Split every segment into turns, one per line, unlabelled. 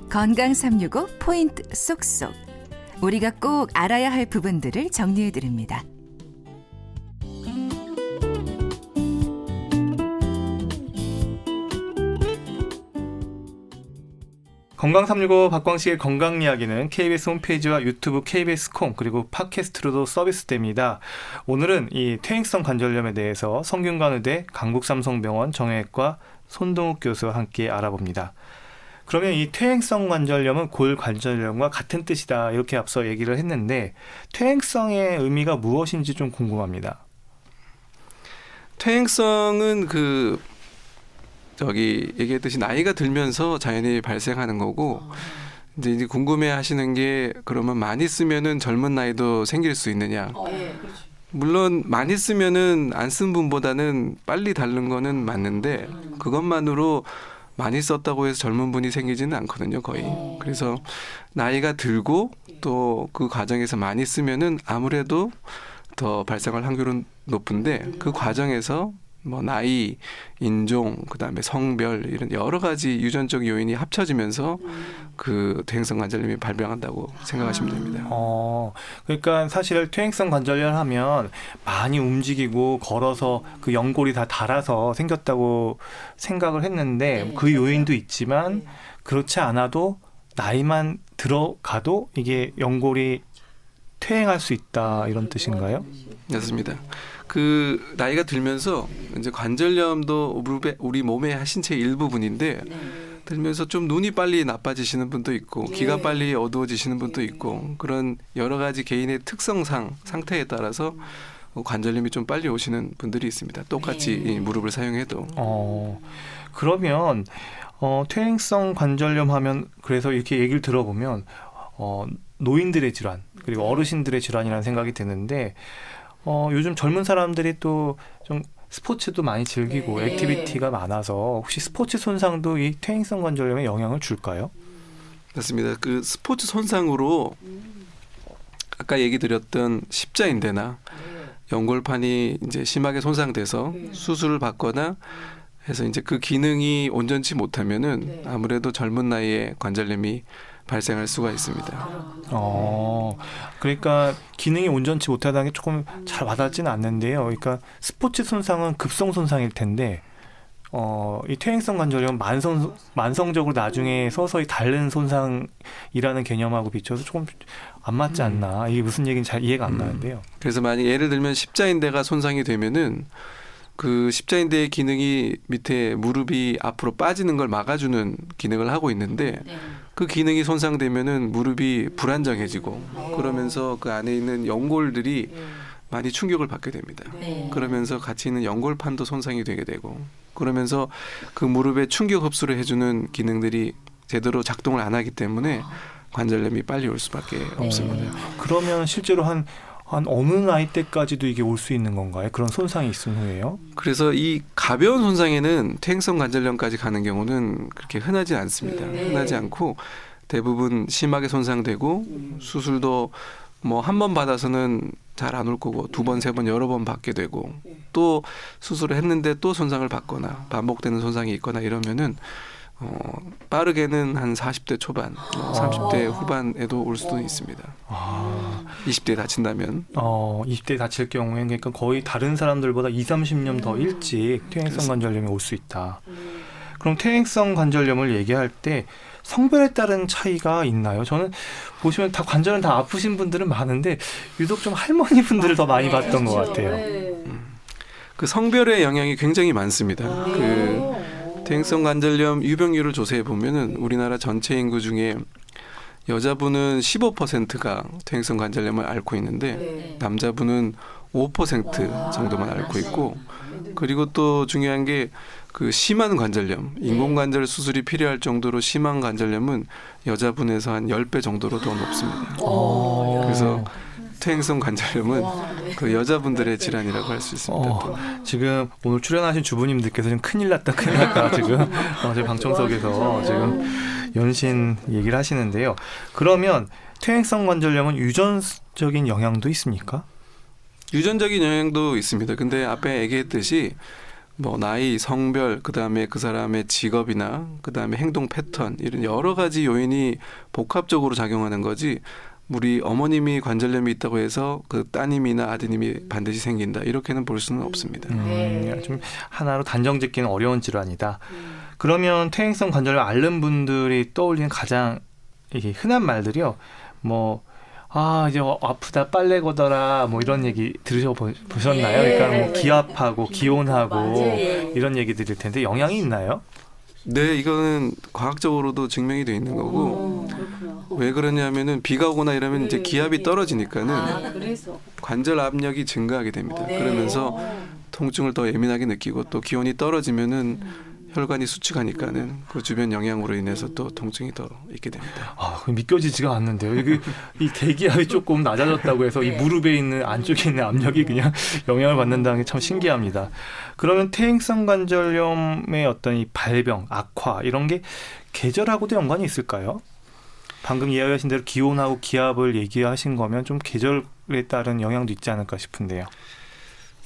건강 365 포인트 쏙쏙. 우리가 꼭 알아야 할 부분들을 정리해 드립니다.
건강 365 박광식의 건강 이야기는 KBS 홈페이지와 유튜브 KBS 콩 그리고 팟캐스트로도 서비스됩니다. 오늘은 이 퇴행성 관절염에 대해서 성균관의대 강북삼성병원 정형외과 손동욱 교수와 함께 알아봅니다. 그러면 이 퇴행성 관절염은 골관절염과 같은 뜻이다 이렇게 앞서 얘기를 했는데 퇴행성의 의미가 무엇인지 좀 궁금합니다.
퇴행성은 얘기했듯이 나이가 들면서 자연히 발생하는 거고 이제 궁금해하시는 게 그러면 많이 쓰면은 젊은 나이도 생길 수 있느냐? 물론 많이 쓰면은 안 쓴 분보다는 빨리 닳는 거는 맞는데 그것만으로 많이 썼다고 해서 젊은 분이 생기지는 않거든요, 거의. 그래서 나이가 들고 또 그 과정에서 많이 쓰면은 아무래도 더 발생할 확률은 높은데 그 과정에서 뭐 나이, 인종, 그다음에 성별 이런 여러 가지 유전적 요인이 합쳐지면서 그 퇴행성 관절염이 발병한다고 생각하시면 됩니다.
그러니까 사실 퇴행성 관절염 하면 많이 움직이고 걸어서 그 연골이 다 닳아서 생겼다고 생각을 했는데 그 요인도 있지만 그렇지 않아도 나이만 들어가도 이게 연골이 퇴행할 수 있다 이런 뜻인가요?
맞습니다. 그 나이가 들면서 이제 관절염도 우리 몸의 신체 일부분인데 들면서 좀 눈이 빨리 나빠지시는 분도 있고 귀가 빨리 어두워지시는 분도 있고 그런 여러 가지 개인의 특성상 상태에 따라서 관절염이 좀 빨리 오시는 분들이 있습니다. 똑같이 이 무릎을 사용해도.
그러면 퇴행성 관절염 하면 그래서 이렇게 얘기를 들어보면 노인들의 질환 그리고 어르신들의 질환이라는 생각이 드는데 요즘 젊은 사람들이 또 좀 스포츠도 많이 즐기고 액티비티가 많아서 혹시 스포츠 손상도 이 퇴행성 관절염에 영향을 줄까요?
맞습니다. 그 스포츠 손상으로 아까 얘기 드렸던 십자인대나 연골판이 이제 심하게 손상돼서 수술을 받거나 해서 이제 그 기능이 온전치 못하면은 아무래도 젊은 나이에 관절염이 발생할 수가 있습니다.
그러니까 기능이 온전치 못하다는 게 조금 잘 와닿지는 않는데요. 그러니까 스포츠 손상은 급성 손상일 텐데 이 퇴행성 관절염은 만성적으로 나중에 서서히 닳는 손상이라는 개념하고 비춰서 조금 안 맞지 않나. 이게 무슨 얘기인지 잘 이해가 안 가는데요.
그래서 만약 예를 들면 십자인대가 손상이 되면은 그 십자인대의 기능이 밑에 무릎이 앞으로 빠지는 걸 막아주는 기능을 하고 있는데 그 기능이 손상되면은 무릎이 불안정해지고 그러면서 그 안에 있는 연골들이 많이 충격을 받게 됩니다. 그러면서 같이 있는 연골판도 손상이 되게 되고 그러면서 그 무릎에 충격 흡수를 해주는 기능들이 제대로 작동을 안 하기 때문에 관절염이 빨리 올 수밖에 없습니다.
그러면 실제로 한 어느 나이 때까지도 이게 올 수 있는 건가요? 그런 손상이 있은 후에요?
그래서 이 가벼운 손상에는 퇴행성 관절염까지 가는 경우는 그렇게 흔하지 않습니다. 흔하지 않고 대부분 심하게 손상되고 수술도 뭐 한 번 받아서는 잘 안 올 거고 두 번, 세 번 여러 번 받게 되고 또 수술을 했는데 또 손상을 받거나 반복되는 손상이 있거나 이러면은 빠르게는 한 40대 초반, 30대 후반에도 올 수도 있습니다. 20대에 다친다면.
20대에 다칠 경우에는 그러니까 거의 다른 사람들보다 20-30년 더 일찍 퇴행성 관절염이 올 수 있다. 그럼 퇴행성 관절염을 얘기할 때 성별에 따른 차이가 있나요? 저는 보시면 다 관절은 다 아프신 분들은 많은데 유독 좀 할머니 분들을 더 많이 봤던 것 같아요.
그 성별의 영향이 굉장히 많습니다. 퇴행성 관절염 유병률을 조사해 보면은 우리나라 전체 인구 중에 여자분은 15%가 퇴행성 관절염을 앓고 있는데 남자분은 5% 정도만 앓고 있고 그리고 또 중요한 게 그 심한 관절염, 인공관절 수술이 필요할 정도로 심한 관절염은 여자분에서 한 10배 정도로 더 높습니다. 그래서 퇴행성 관절염은 그 여자분들의 질환이라고 할 수 있습니다.
지금 오늘 출연하신 주부님들께서 지금 큰일 났다 지금 저희 방청석에서 지금 연신 얘기를 하시는데요. 그러면 퇴행성 관절염은 유전적인 영향도 있습니까?
유전적인 영향도 있습니다. 근데 앞에 얘기했듯이 뭐 나이, 성별, 그다음에 그 사람의 직업이나 그다음에 행동 패턴 이런 여러 가지 요인이 복합적으로 작용하는 거지. 우리 어머님이 관절염이 있다고 해서 그 따님이나 아드님이 반드시 생긴다 이렇게는 볼 수는 없습니다.
좀 하나로 단정짓기는 어려운 질환이다. 그러면 퇴행성 관절염 앓는 분들이 떠올리는 가장 이게 흔한 말들이요. 뭐 이제 아프다 빨래 걷어라 뭐 이런 얘기 보셨나요? 그러니까 뭐 기압하고 기온하고 이런 얘기 드릴 텐데 영향이 있나요?
네, 이거는 과학적으로도 증명이 돼 있는 거고 왜 그러냐면은 비가 오거나 이러면 이제 기압이 떨어지니까는 관절 압력이 증가하게 됩니다. 그러면서 통증을 더 예민하게 느끼고 또 기온이 떨어지면은 혈관이 수축하니까는 그 주변 영향으로 인해서 또 통증이 더 있게 됩니다.
믿겨지지가 않는데요. 이 대기압이 조금 낮아졌다고 해서 이 무릎에 있는 안쪽에 있는 압력이 그냥 영향을 받는다는 게 참 신기합니다. 그러면 퇴행성 관절염의 어떤 이 발병, 악화 이런 게 계절하고도 연관이 있을까요? 방금 이야기하신 대로 기온하고 기압을 얘기하신 거면 좀 계절에 따른 영향도 있지 않을까 싶은데요.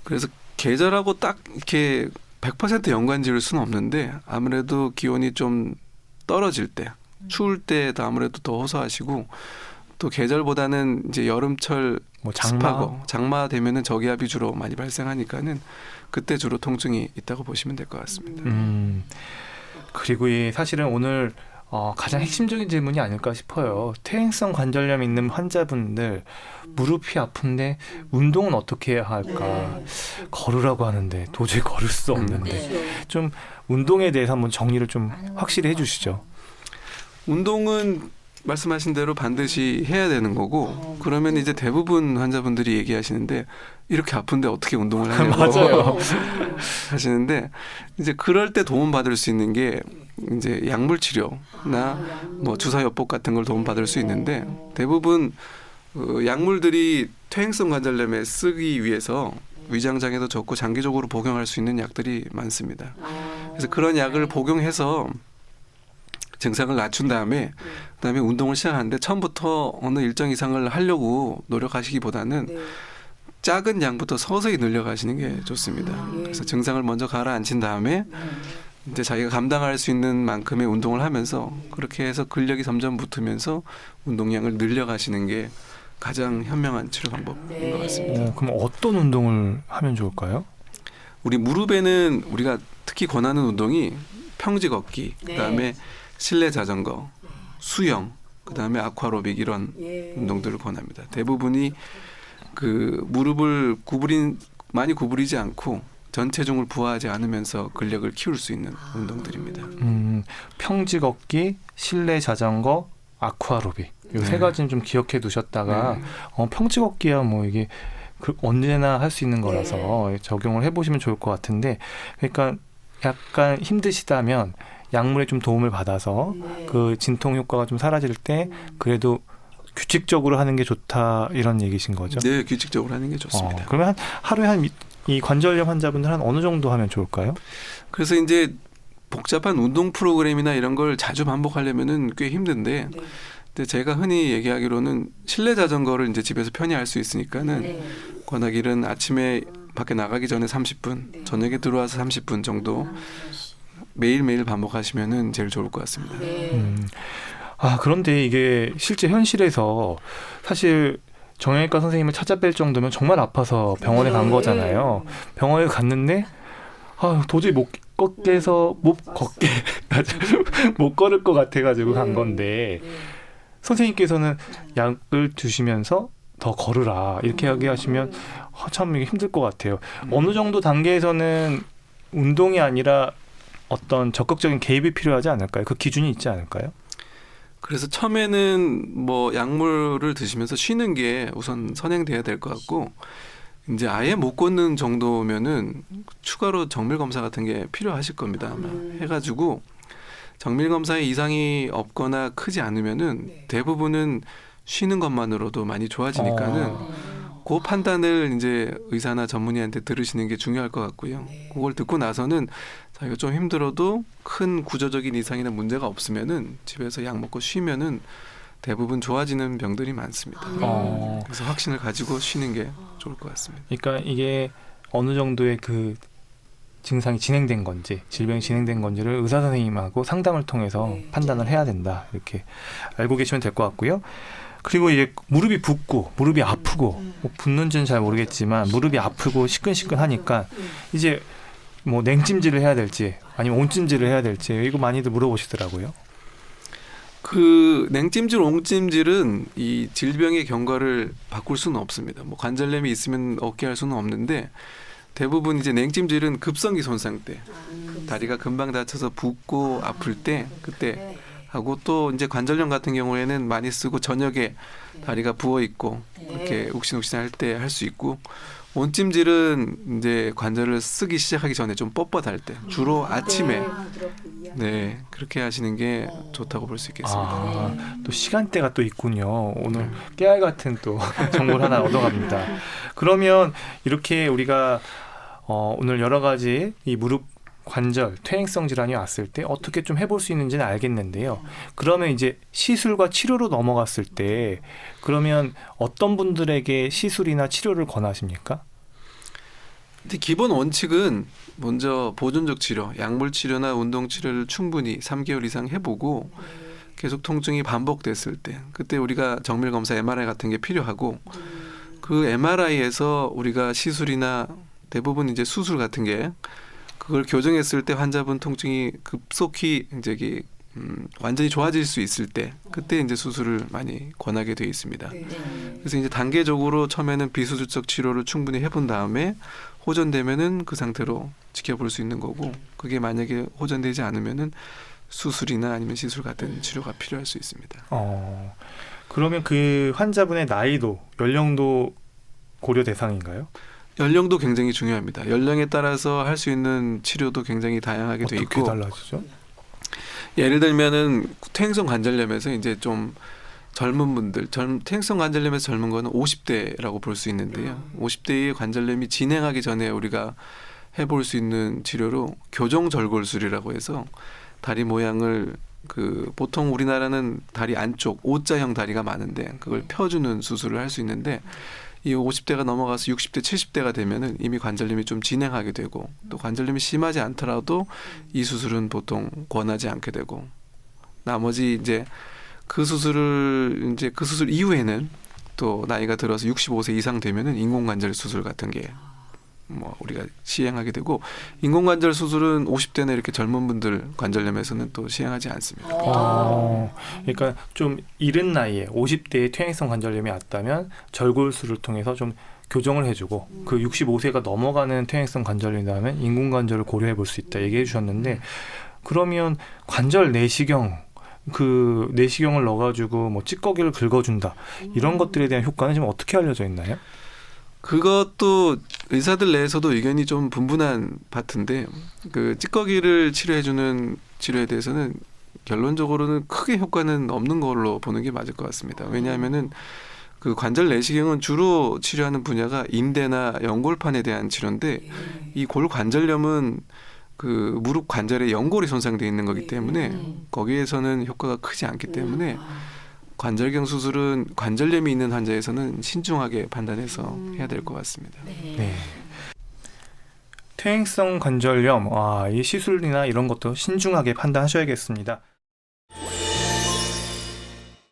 그래서 계절하고 딱 이렇게 100% 연관 지을 수는 없는데 아무래도 기온이 좀 떨어질 때, 추울 때도 아무래도 더 호소하시고 또 계절보다는 이제 여름철 습하고 장마 되면은 저기압이 주로 많이 발생하니까는 그때 주로 통증이 있다고 보시면 될 것 같습니다.
그리고 사실은 오늘 가장 핵심적인 질문이 아닐까 싶어요. 퇴행성 관절염 있는 환자분들 무릎이 아픈데 운동은 어떻게 해야 할까? 걸으라고 하는데 도저히 걸을 수 없는데 좀 운동에 대해서 한번 정리를 좀 확실히 해주시죠.
운동은 말씀하신 대로 반드시 해야 되는 거고 그러면 이제 대부분 환자분들이 얘기하시는데 이렇게 아픈데 어떻게 운동을 하냐고
맞아요.
하시는데 이제 그럴 때 도움 받을 수 있는 게 이제 약물 치료나 뭐 주사요법 같은 걸 도움 받을 수 있는데 대부분 약물들이 퇴행성 관절염에 쓰기 위해서 위장장애도 적고 장기적으로 복용할 수 있는 약들이 많습니다. 그래서 그런 약을 복용해서 증상을 낮춘 다음에 그다음에 운동을 시작하는데 처음부터 어느 일정 이상을 하려고 노력하시기보다는 작은 양부터 서서히 늘려가시는 게 좋습니다. 그래서 증상을 먼저 가라앉힌 다음에 이제 자기가 감당할 수 있는 만큼의 운동을 하면서 그렇게 해서 근력이 점점 붙으면서 운동량을 늘려가시는 게 가장 현명한 치료 방법인 것 같습니다.
그럼 어떤 운동을 하면 좋을까요?
우리 무릎에는 우리가 특히 권하는 운동이 평지 걷기, 그다음에 실내 자전거, 수영, 그다음에 아쿠아로빅 이런 운동들을 권합니다. 대부분이 그 무릎을 많이 구부리지 않고 전체중을 부하하지 않으면서 근력을 키울 수 있는 운동들입니다.
평지 걷기, 실내 자전거, 아쿠아로빅 이 세 가지는 좀 기억해 두셨다가 평지 걷기야 뭐 이게 언제나 할 수 있는 거라서 적용을 해보시면 좋을 것 같은데 그러니까 약간 힘드시다면 약물에 좀 도움을 받아서 그 진통 효과가 좀 사라질 때 그래도 규칙적으로 하는 게 좋다 이런 얘기신 거죠?
네, 규칙적으로 하는 게 좋습니다.
그러면 하루에 이 관절염 환자분들 한 어느 정도 하면 좋을까요?
그래서 이제 복잡한 운동 프로그램이나 이런 걸 자주 반복하려면은 꽤 힘든데, 근데 제가 흔히 얘기하기로는 실내 자전거를 이제 집에서 편히 할 수 있으니까는 권하기는 아침에 밖에 나가기 전에 30분, 저녁에 들어와서 30분 정도 매일매일 반복하시면은 제일 좋을 것 같습니다.
그런데 이게 실제 현실에서 사실 정형외과 선생님을 찾아뵐 정도면 정말 아파서 병원에 간 거잖아요. 병원에 갔는데 도저히 못 걸을 것 같아가지고 간 건데 선생님께서는 약을 주시면서 더 걸으라 이렇게 이야기하시면 참 이게 힘들 것 같아요. 어느 정도 단계에서는 운동이 아니라 어떤 적극적인 개입이 필요하지 않을까요? 그 기준이 있지 않을까요?
그래서 처음에는 뭐 약물을 드시면서 쉬는 게 우선 선행돼야 될 것 같고 이제 아예 못 걷는 정도면은 추가로 정밀 검사 같은 게 필요하실 겁니다. 아마 해가지고 정밀 검사에 이상이 없거나 크지 않으면은 대부분은 쉬는 것만으로도 많이 좋아지니까는 그 판단을 이제 의사나 전문의한테 들으시는 게 중요할 것 같고요. 그걸 듣고 나서는 자기가 좀 힘들어도 큰 구조적인 이상이나 문제가 없으면은 집에서 약 먹고 쉬면은 대부분 좋아지는 병들이 많습니다.
어,
그래서 확신을 가지고 쉬는 게 좋을 것 같습니다.
그러니까 이게 어느 정도의 그 증상이 진행된 건지 질병이 진행된 건지를 의사 선생님하고 상담을 통해서 판단을 해야 된다. 이렇게 알고 계시면 될 것 같고요. 그리고 이제 무릎이 붓고 무릎이 아프고 뭐 붓는지는 잘 모르겠지만 무릎이 아프고 시끈시끈하니까 이제 뭐 냉찜질을 해야 될지 아니면 온찜질을 해야 될지 이거 많이들 물어보시더라고요.
그 냉찜질, 온찜질은 이 질병의 경과를 바꿀 수는 없습니다. 뭐 관절염이 있으면 없게 할 수는 없는데 대부분 이제 냉찜질은 급성기 손상 때 다리가 금방 다쳐서 붓고 아플 때 그때 하고 또 이제 관절염 같은 경우에는 많이 쓰고 저녁에 다리가 부어 있고 이렇게 욱신욱신할 때 할 수 있고 온찜질은 이제 관절을 쓰기 시작하기 전에 좀 뻣뻣할 때 주로 아침에 네 그렇게 하시는 게 좋다고 볼 수 있겠습니다.
아, 또 시간대가 또 있군요. 오늘 깨알 같은 또 정보를 하나 얻어갑니다. 그러면 이렇게 우리가 오늘 여러 가지 이 무릎 관절, 퇴행성 질환이 왔을 때 어떻게 좀 해볼 수 있는지는 알겠는데요. 그러면 이제 시술과 치료로 넘어갔을 때 그러면 어떤 분들에게 시술이나 치료를 권하십니까?
근데 기본 원칙은 먼저 보존적 치료, 약물 치료나 운동 치료를 충분히 3개월 이상 해보고 계속 통증이 반복됐을 때 그때 우리가 정밀 검사 MRI 같은 게 필요하고 그 MRI에서 우리가 시술이나 대부분 이제 수술 같은 게 그걸 교정했을 때 환자분 통증이 급속히 이제 완전히 좋아질 수 있을 때 그때 이제 수술을 많이 권하게 되어 있습니다. 그래서 이제 단계적으로 처음에는 비수술적 치료를 충분히 해본 다음에 호전되면은 그 상태로 지켜볼 수 있는 거고 그게 만약에 호전되지 않으면은 수술이나 아니면 시술 같은 치료가 필요할 수 있습니다.
그러면 그 환자분의 나이도 연령도 고려 대상인가요?
연령도 굉장히 중요합니다. 연령에 따라서 할 수 있는 치료도 굉장히 다양하게 돼
어떻게
있고
달라지죠?
예를 들면은 퇴행성 관절염에서 이제 좀 젊은 분들, 퇴행성 관절염에서 젊은 거는 50대라고 볼 수 있는데요. 50대의 관절염이 진행하기 전에 우리가 해볼 수 있는 치료로 교정절골술이라고 해서 다리 모양을 보통 우리나라는 다리 안쪽 O자형 다리가 많은데 그걸 펴주는 수술을 할 수 있는데 이 50대가 넘어가서 60대, 70대가 되면은 이미 관절염이 좀 진행하게 되고 또 관절염이 심하지 않더라도 이 수술은 보통 권하지 않게 되고 나머지 이제 그 수술 이후에는 또 나이가 들어서 65세 이상 되면은 인공관절 수술 같은 게 뭐 우리가 시행하게 되고 인공관절 수술은 50대나 이렇게 젊은 분들 관절염에서는 또 시행하지 않습니다.
그러니까 좀 이른 나이에 50대에 퇴행성 관절염이 왔다면 절골술을 통해서 좀 교정을 해주고 그 65세가 넘어가는 퇴행성 관절염이라면 인공관절을 고려해 볼 수 있다 얘기해 주셨는데 그러면 관절 내시경 그 내시경을 넣어가지고 뭐 찌꺼기를 긁어준다 이런 것들에 대한 효과는 지금 어떻게 알려져 있나요?
그것도 의사들 내에서도 의견이 좀 분분한 파트인데 그 찌꺼기를 치료해주는 치료에 대해서는 결론적으로는 크게 효과는 없는 걸로 보는 게 맞을 것 같습니다. 왜냐하면은 그 관절 내시경은 주로 치료하는 분야가 인대나 연골판에 대한 치료인데 이 골관절염은 그 무릎 관절에 연골이 손상되어 있는 거기 때문에 거기에서는 효과가 크지 않기 때문에 관절경 수술은 관절염이 있는 환자에서는 신중하게 판단해서 해야 될 것 같습니다.
네. 퇴행성 관절염, 이 시술이나 이런 것도 신중하게 판단하셔야겠습니다.